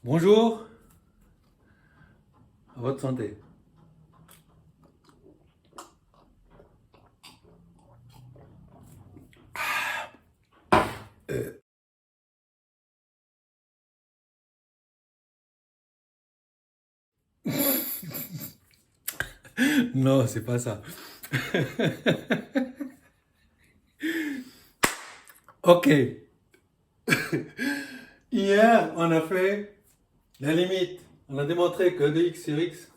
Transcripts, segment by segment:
Bonjour, à votre santé. Non, c'est pas ça. Ok. Hier, on a fait la limite. On a démontré que de x sur x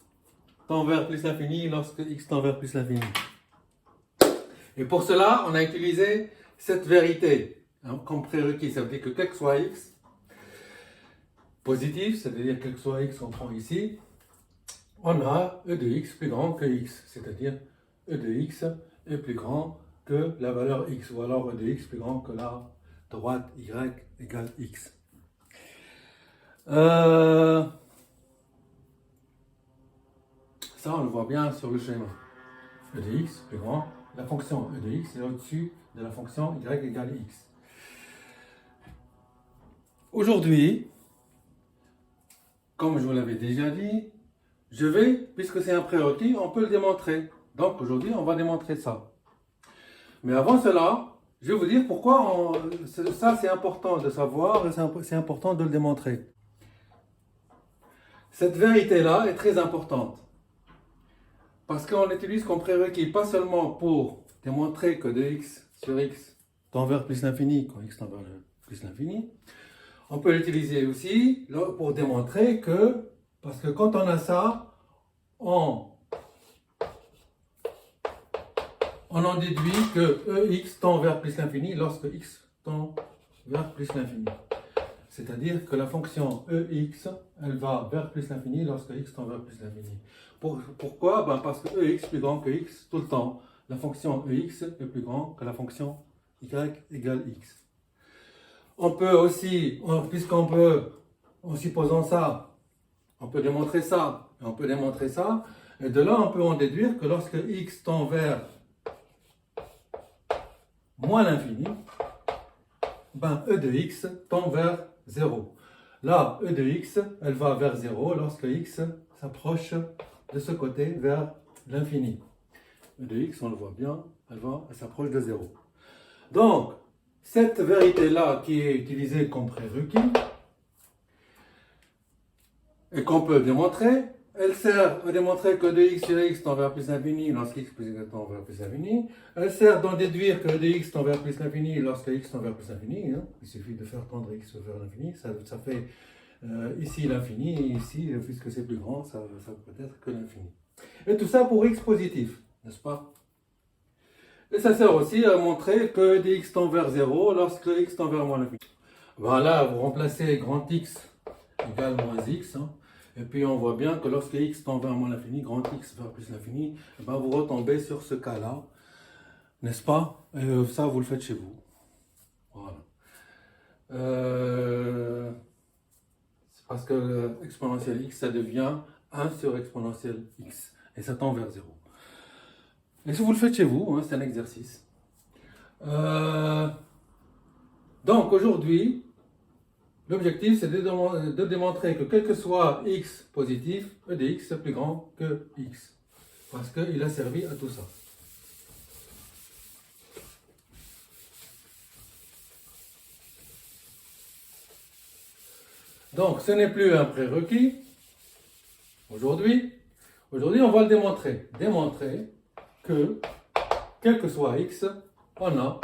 tend vers plus l'infini lorsque x tend vers plus l'infini. Et pour cela, on a utilisé cette vérité comme prérequis. Ça veut dire que quel que soit x, positif, c'est-à-dire quel que soit x qu'on prend ici, on a e de x plus grand que x, c'est-à-dire e de x est plus grand que la valeur x, ou alors e de x plus grand que la droite y égale x. Ça, on le voit bien sur le schéma. E de x plus grand, la fonction e de x est au-dessus de la fonction y égale x. Aujourd'hui, comme je vous l'avais déjà dit, puisque c'est un prérequis, on peut le démontrer. Donc aujourd'hui, on va démontrer ça. Mais avant cela, je vais vous dire pourquoi ça c'est important de savoir et c'est important de le démontrer. Cette vérité-là est très importante. Parce qu'on l'utilise comme prérequis, pas seulement pour démontrer que de x sur x tend vers plus l'infini quand x tend vers plus l'infini. On peut l'utiliser aussi pour démontrer que, parce que quand on a ça, on en déduit que ex tend vers plus l'infini lorsque x tend vers plus l'infini. C'est-à-dire que la fonction ex, elle va vers plus l'infini lorsque x tend vers plus l'infini. Pourquoi? Parce que ex est plus grand que x tout le temps. La fonction ex est plus grand que la fonction y égale x. On peut aussi, en supposant ça, on peut démontrer ça, et on peut démontrer ça, et de là on peut en déduire que lorsque x tend vers moins l'infini, e de x tend vers 0. Là, e de x, elle va vers 0 lorsque x s'approche de ce côté vers l'infini. E de x, on le voit bien, elle s'approche de 0. Donc, cette vérité-là qui est utilisée comme prérequis, et qu'on peut démontrer, elle sert à démontrer que de x sur x tend vers plus l'infini lorsque x tend vers plus l'infini. Elle sert d'en déduire que de x tend vers plus l'infini lorsque x tend vers plus l'infini. Il suffit de faire tendre x vers l'infini. Ça fait ici l'infini, et ici, puisque c'est plus grand, ça peut être que l'infini. Et tout ça pour x positif, n'est-ce pas? Et ça sert aussi à montrer que dx tend vers 0 lorsque x tend vers moins l'infini. Voilà, vous remplacez grand x égale moins x. Et puis on voit bien que lorsque x tend vers moins l'infini, grand x vers plus l'infini, vous retombez sur ce cas-là, n'est-ce pas? Et ça, vous le faites chez vous. Voilà. C'est parce que exponentielle x, ça devient 1 sur exponentielle x. Et ça tend vers 0. Et si vous le faites chez vous, c'est un exercice. Donc aujourd'hui, l'objectif, c'est de démontrer que quel que soit x positif, e de x est plus grand que x. Parce qu'il a servi à tout ça. Donc, ce n'est plus un prérequis. Aujourd'hui, on va le démontrer. Démontrer que, quel que soit x, on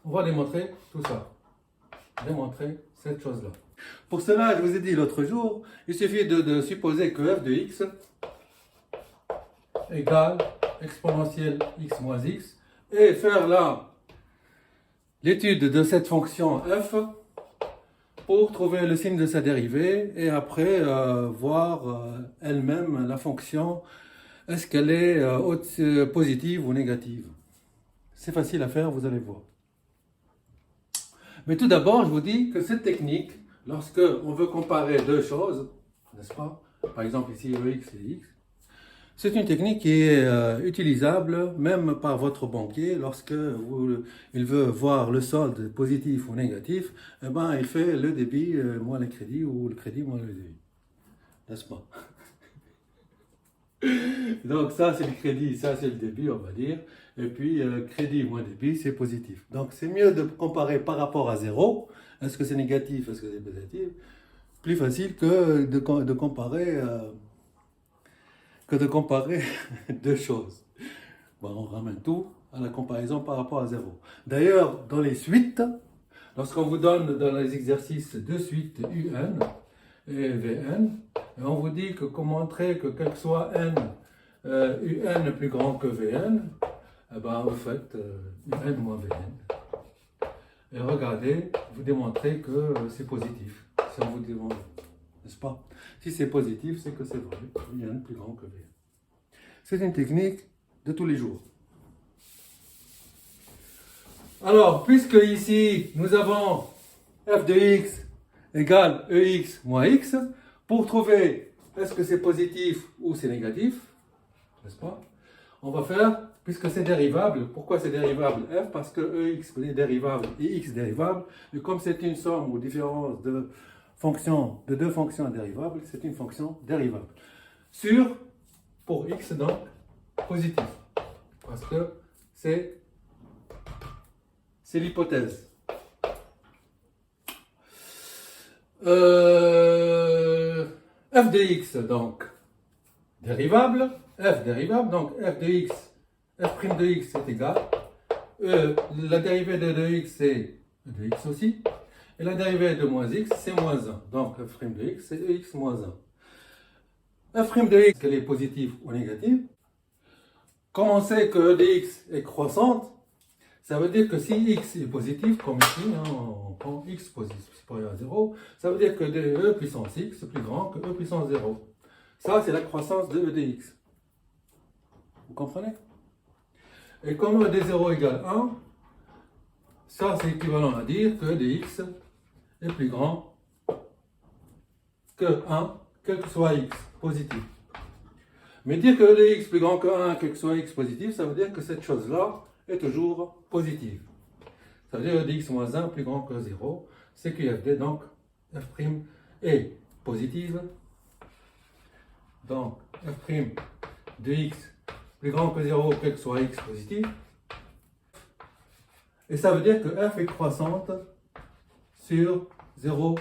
va démontrer tout ça. Démontrer cette chose-là. Pour cela, je vous ai dit l'autre jour, il suffit de supposer que f de x égale exponentielle x moins x et faire là l'étude de cette fonction f pour trouver le signe de sa dérivée et après voir elle-même la fonction, est-ce qu'elle est positive ou négative. C'est facile à faire, vous allez voir. Mais tout d'abord, je vous dis que cette technique, lorsque on veut comparer deux choses, n'est-ce pas? Par exemple ici Ex et x, C'est une technique qui est utilisable même par votre banquier lorsque il veut voir le solde positif ou négatif. Eh ben, il fait le débit moins le crédit ou le crédit moins le débit. N'est-ce pas? Donc ça c'est le crédit, ça c'est le débit on va dire. Et puis crédit moins débit c'est positif. Donc c'est mieux de comparer par rapport à zéro. Est-ce que c'est négatif, est-ce que c'est positif? Plus facile que de comparer deux choses. Bon, on ramène tout à la comparaison par rapport à zéro. D'ailleurs, dans les suites, lorsqu'on vous donne dans les exercices deux suites UN et VN, on vous dit que comment montrer que quel que soit N, UN est plus grand que VN, eh ben, vous faites UN moins VN. Et regardez, vous démontrez que c'est positif. Si on vous demande, n'est-ce pas? Si c'est positif, c'est que c'est vrai. UN est plus grand que VN. C'est une technique de tous les jours. Alors, puisque ici, nous avons f de x égale ex moins x, pour trouver est-ce que c'est positif ou c'est négatif, n'est-ce pas? On va faire, puisque c'est dérivable, pourquoi c'est dérivable f? Parce que ex est dérivable et x dérivable, et comme c'est une somme ou différence de deux fonctions dérivables, c'est une fonction dérivable. Sur, pour x donc, positif, parce que c'est l'hypothèse. F de x, donc, dérivable, f dérivable, donc f de x, f' de x est égal, la dérivée de x c'est e de x aussi, et la dérivée de moins x c'est moins 1, donc f' de x c'est ex moins 1. F' de x, qu'elle est positive ou négative, comme on sait que e de x est croissante, ça veut dire que si x est positif, comme ici, on prend x positif supérieur à 0, ça veut dire que e puissance x est plus grand que e puissance 0. Ça, c'est la croissance de e de x. Vous comprenez? Et comme e de 0 égale 1, ça, c'est équivalent à dire que e de x est plus grand que 1, quel que soit x positif. Mais dire que e de x est plus grand que 1, quel que soit x positif, ça veut dire que cette chose-là est toujours positive. Ça veut dire que x moins 1 plus grand que 0, c'est QFD, donc f' est positive. Donc f' de x plus grand que 0, quel que soit x positif. Et ça veut dire que f est croissante sur 0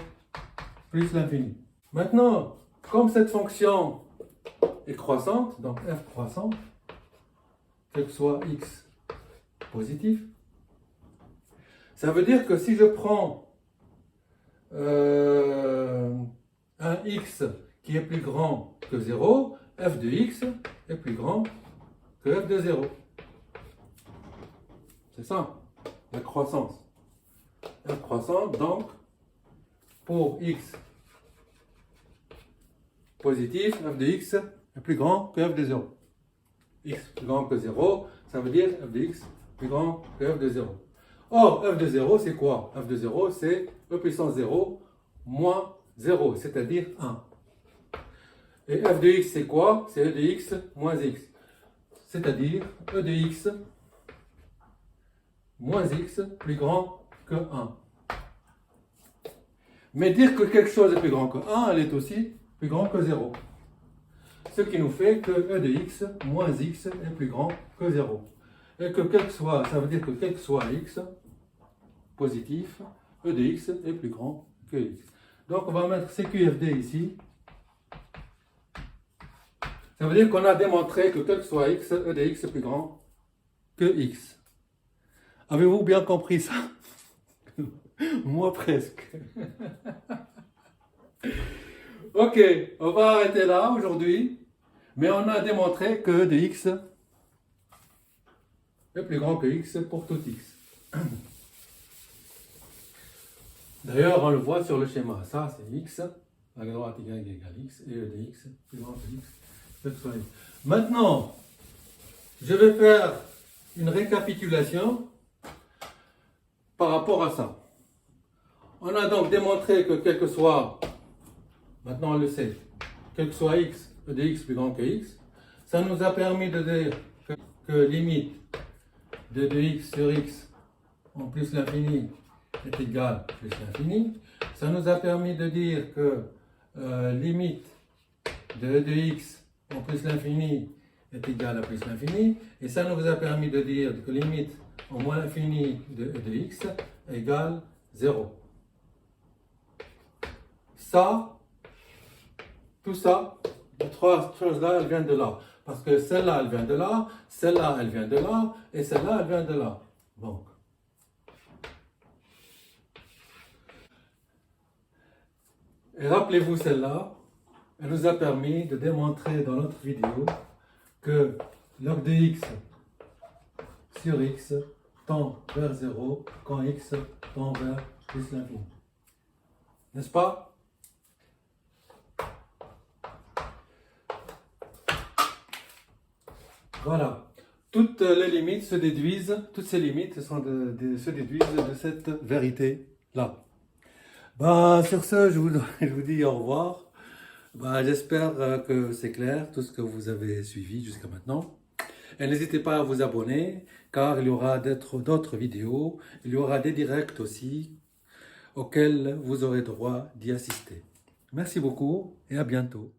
plus l'infini. Maintenant, comme cette fonction est croissante, donc f croissante, quel que soit x positif, ça veut dire que si je prends un x qui est plus grand que 0, f de x est plus grand que f de 0. C'est ça, la croissance. F croissante, donc, pour x positif, f de x est plus grand que f de 0. X plus grand que 0, ça veut dire f de x plus grand que f de 0. Or, f de 0, c'est quoi? F de 0, c'est e puissance 0 moins 0, c'est-à-dire 1. Et f de x, c'est quoi? C'est e de x moins x, c'est-à-dire e de x moins x plus grand que 1. Mais dire que quelque chose est plus grand que 1, elle est aussi plus grand que 0. Ce qui nous fait que e de x moins x est plus grand que 0. Et que quel que soit, ça veut dire que quel que soit x positif, e de x est plus grand que x. Donc on va mettre CQFD ici. Ça veut dire qu'on a démontré que quel que soit x, e de x est plus grand que x. Avez-vous bien compris ça? Moi presque. Ok, on va arrêter là aujourd'hui. Mais on a démontré que e de x est plus grand que x pour tout x. D'ailleurs, on le voit sur le schéma. Ça, c'est x, à droite égale x, et e de x plus grand que x. Maintenant, je vais faire une récapitulation par rapport à ça. On a donc démontré que quel que soit, maintenant on le sait, quel que soit x, e de x plus grand que x, Ça nous a permis de dire que limite de 2x sur x en plus l'infini est égal à plus l'infini. Ça nous a permis de dire que limite de 2x en plus l'infini est égal à plus l'infini. Et ça nous a permis de dire que limite en moins l'infini de x égale 0. Ça, tout ça, les trois choses-là, elles viennent de là. Parce que celle-là, elle vient de là, celle-là, elle vient de là, et celle-là, elle vient de là. Donc, et rappelez-vous celle-là, elle nous a permis de démontrer dans notre vidéo que log de x sur x tend vers 0 quand x tend vers plus l'infini. N'est-ce pas? Voilà. Toutes les limites se déduisent, toutes ces limites se déduisent de cette vérité-là. Bah, sur ce, je vous dis au revoir. Bah, j'espère que c'est clair tout ce que vous avez suivi jusqu'à maintenant. Et n'hésitez pas à vous abonner, car il y aura d'autres vidéos, il y aura des directs aussi, auxquels vous aurez droit d'y assister. Merci beaucoup et à bientôt.